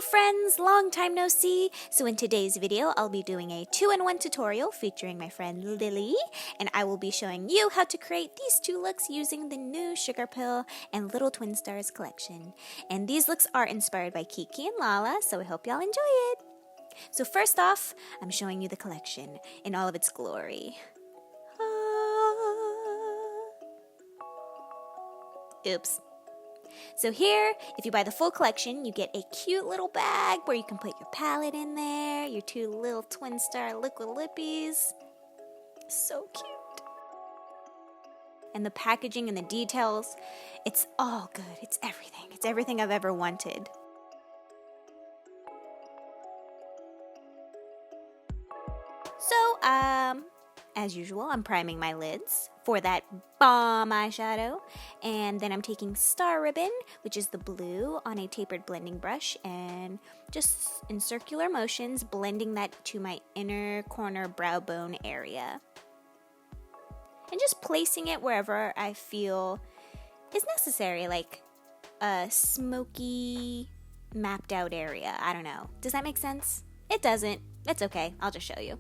friends, long time no see. So in today's video, I'll be doing a 2-in-1 tutorial featuring my friend Lily, and I will be showing you how to create these two looks using the new Sugarpill and Little Twin Stars collection. And these looks are inspired by Kiki and Lala, so I hope y'all enjoy it. So first off, I'm showing you the collection in all of its glory. Oops. So here, if you buy the full collection, you get a cute little bag where you can put your palette in there, your two little twin star liquid lippies. So cute. And the packaging and the details, it's all good. It's everything. It's everything I've ever wanted. So, as usual, I'm priming my lids for that Balm eyeshadow, and then I'm taking Star Ribbon, which is the blue, on a tapered blending brush, and just in circular motions, blending that to my inner corner brow bone area. And just placing it wherever I feel is necessary, like a smoky, mapped out area. I don't know. Does that make sense? It doesn't. It's okay. I'll just show you.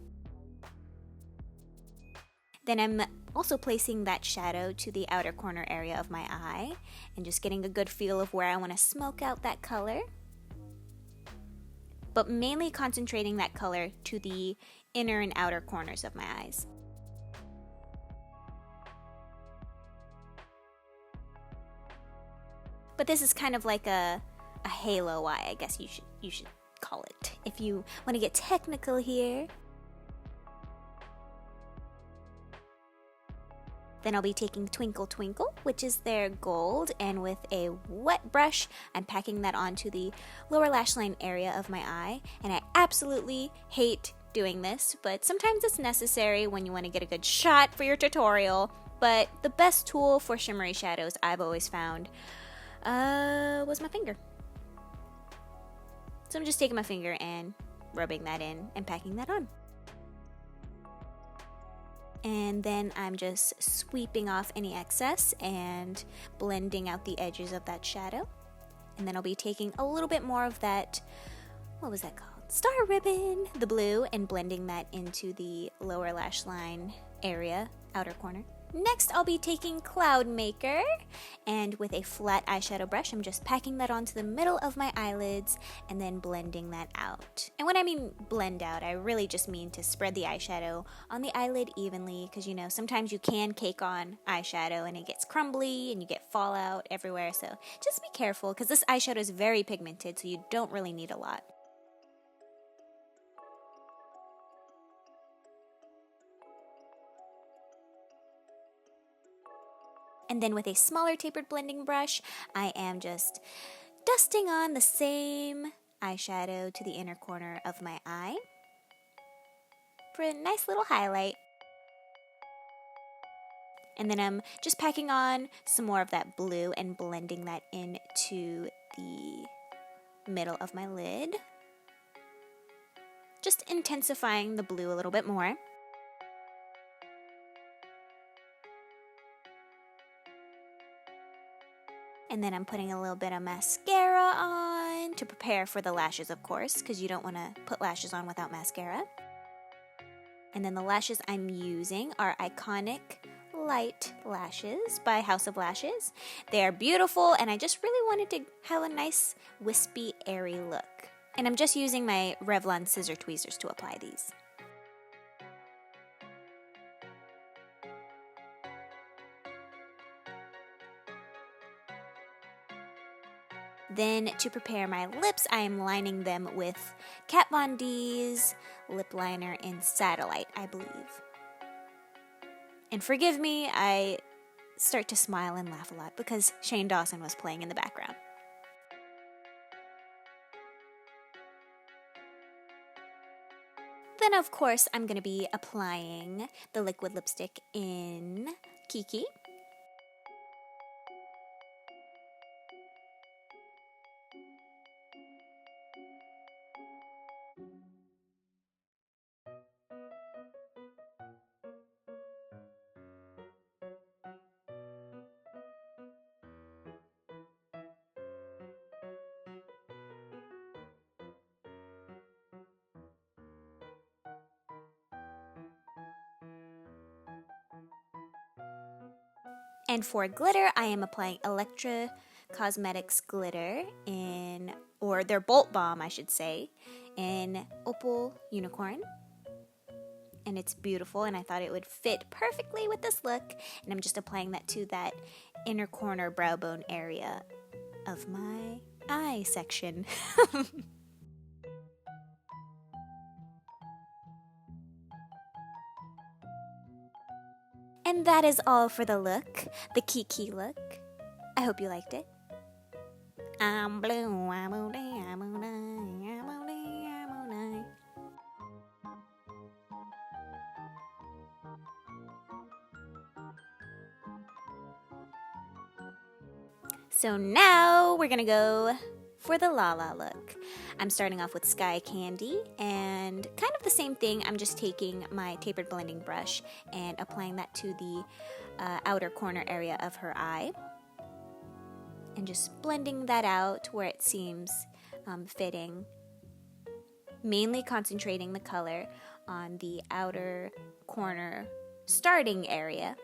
Then I'm also placing that shadow to the outer corner area of my eye and just getting a good feel of where I want to smoke out that color. But mainly concentrating that color to the inner and outer corners of my eyes. But this is kind of like a halo eye, I guess you should call it, if you want to get technical here. Then I'll be taking Twinkle Twinkle, which is their gold, and with a wet brush, I'm packing that onto the lower lash line area of my eye. And I absolutely hate doing this, but sometimes it's necessary when you want to get a good shot for your tutorial. But the best tool for shimmery shadows I've always found was my finger. So I'm just taking my finger and rubbing that in and packing that on. And then I'm just sweeping off any excess and blending out the edges of that shadow. And then I'll be taking a little bit more of that, what was that called? Star Ribbon, the blue, and blending that into the lower lash line area, outer corner. Next, I'll be taking Cloud Maker, and with a flat eyeshadow brush, I'm just packing that onto the middle of my eyelids and then blending that out. And when I mean blend out, I really just mean to spread the eyeshadow on the eyelid evenly, because you know, sometimes you can cake on eyeshadow and it gets crumbly and you get fallout everywhere, so just be careful, because this eyeshadow is very pigmented, so you don't really need a lot. And then with a smaller tapered blending brush, I am just dusting on the same eyeshadow to the inner corner of my eye for a nice little highlight. And then I'm just packing on some more of that blue and blending that into the middle of my lid. Just intensifying the blue a little bit more. And then I'm putting a little bit of mascara on to prepare for the lashes, of course, because you don't want to put lashes on without mascara. And then the lashes I'm using are iconic Lite lashes by House of Lashes. They are beautiful, and I just really wanted to have a nice wispy, airy look. And I'm just using my Revlon scissor tweezers to apply these. Then to prepare my lips, I am lining them with Kat Von D's lip liner in Satellite, I believe. And forgive me, I start to smile and laugh a lot because Shane Dawson was playing in the background. Then of course I'm going to be applying the liquid lipstick in Kiki. And for glitter, I am applying Elektra Cosmetics glitter or their Bolt Balm, I should say, in Opal Unicorn. And it's beautiful, and I thought it would fit perfectly with this look. And I'm just applying that to that inner corner brow bone area of my eye section. And that is all for the look, the Kiki look. I hope you liked it. I'm blue, I'm O'Day, I'm O'Day, I'm O'Day, I'm O'Day. So now we're gonna go for the Lala look. I'm starting off with Sky Candy, and kind of the same thing. I'm just taking my tapered blending brush and applying that to the outer corner area of her eye, and just blending that out where it seems fitting. Mainly concentrating the color on the outer corner starting area,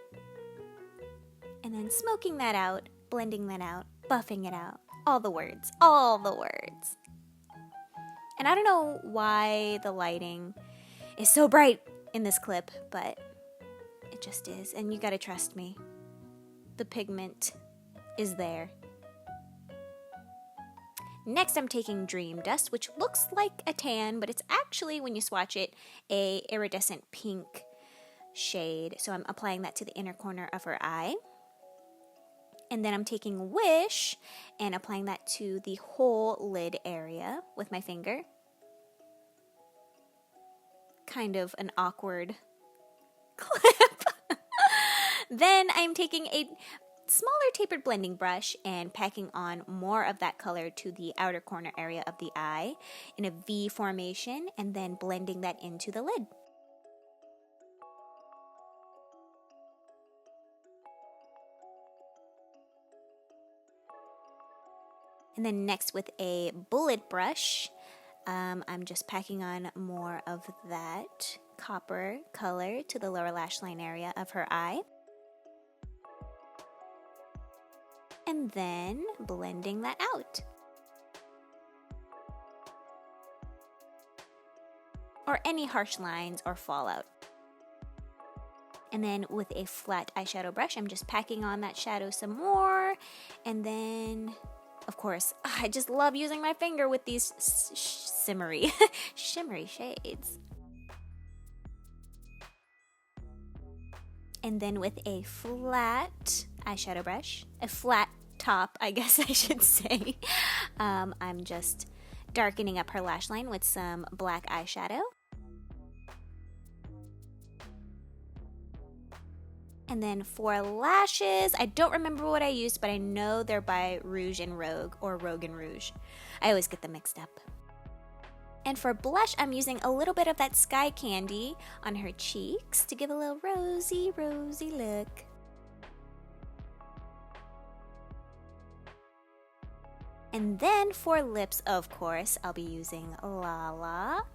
and then smoking that out, blending that out, buffing it out. All the words. And I don't know why the lighting is so bright in this clip, but it just is. And you gotta trust me. The pigment is there. Next, I'm taking Dream Dust, which looks like a tan, but it's actually, when you swatch it, a iridescent pink shade. So I'm applying that to the inner corner of her eye. And then I'm taking Wish and applying that to the whole lid area with my finger. Kind of an awkward clip. Then I'm taking a smaller tapered blending brush and packing on more of that color to the outer corner area of the eye in a V formation, and then blending that into the lid. And then next, with a bullet brush, I'm just packing on more of that copper color to the lower lash line area of her eye. And then blending that out. Or any harsh lines or fallout. And then with a flat eyeshadow brush, I'm just packing on that shadow some more, and then, of course, I just love using my finger with these shimmery shades. And then with a flat eyeshadow brush, a flat top, I guess I should say, I'm just darkening up her lash line with some black eyeshadow. And then for lashes, I don't remember what I used, but I know they're by Rouge and Rogue, or Rogue and Rouge. I always get them mixed up. And for blush, I'm using a little bit of that Sky Candy on her cheeks to give a little rosy look. And then for lips, of course, I'll be using Lala.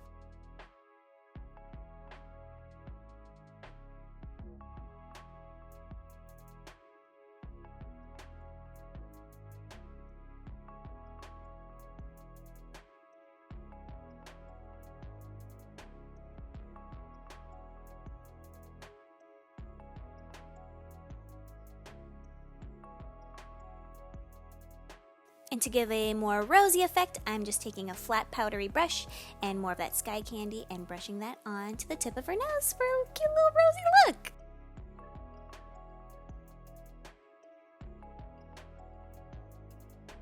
And to give a more rosy effect, I'm just taking a flat powdery brush and more of that Sky Candy and brushing that onto the tip of her nose for a cute little rosy look.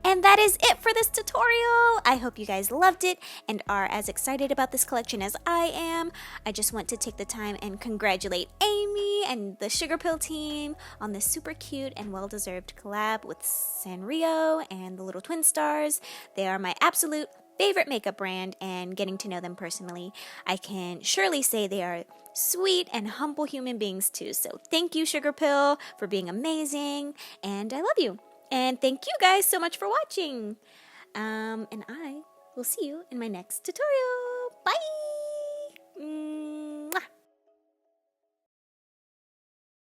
And that is it for this tutorial. I hope you guys loved it and are as excited about this collection as I am. I just want to take the time and congratulate Amy and the Sugarpill team on this super cute and well-deserved collab with Sanrio and the Little Twin Stars. They are my absolute favorite makeup brand, and getting to know them personally, I can surely say they are sweet and humble human beings too. So thank you, Sugarpill, for being amazing, and I love you. And thank you guys so much for watching. And I will see you in my next tutorial. Bye!